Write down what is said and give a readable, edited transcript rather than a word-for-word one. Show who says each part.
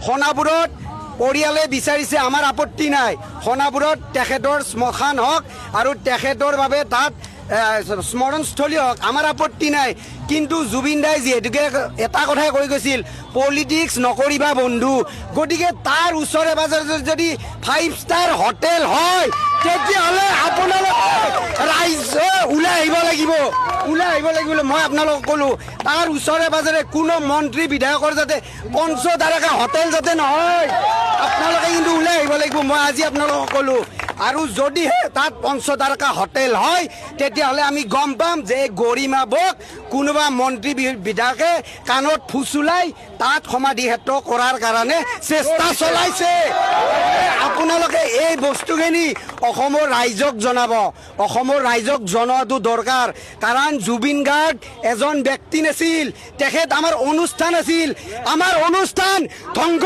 Speaker 1: সোণাপুৰত পৰিয়ালে বিচাৰিছে, আমাৰ আপত্তি নাই। সোণাপুৰত তেখেতৰ শ্মশান হওক আৰু তেখেতৰ বাবে তাত স্মৰণস্থলী হওক, আমাৰ আপত্তি নাই। কিন্তু জুবিন দাই যিহেতুকে এটা কথাই কৈ গৈছিল, পলিটিক্স নকৰিবা বন্ধু। গতিকে তাৰ ওচৰে পাজৰে যদি 5 ষ্টাৰ হোটেল হয়, তেতিয়াহ'লে আপোনালোকে ৰাইজ ওলাই আহিব লাগিব, ওলাই আহিব লাগিব। মই আপোনালোকক ক'লোঁ, তাৰ ওচৰে পাজৰে কোনো মন্ত্ৰী বিধায়কৰ যাতে 5 তাৰকা হোটেল যাতে নহয়, আপোনালোকে কিন্তু ওলাই আহিব লাগিব। মই আজি আপোনালোকক ক'লোঁ, আৰু যদিহে তাত 5 তাৰকা হোটেল হয়, তেতিয়াহ'লে আমি গম পাম যে গৰিমা বক কোনোবা মন্ত্ৰী বিধায়কে কাণত ফুচুলাই তাত সমাধি ক্ষেত্ৰ কৰাৰ কাৰণে চেষ্টা চলাইছে। আপোনালোকে এই বস্তুখিনি অসমৰ ৰাইজক জনাব, অসমৰ ৰাইজক জনোৱাটো দৰকাৰ। কাৰণ জুবিন গাৰ্গ এজন ব্যক্তি নাছিল, তেখেত আমাৰ অনুষ্ঠান আছিল। আমাৰ অনুষ্ঠান ধ্বংস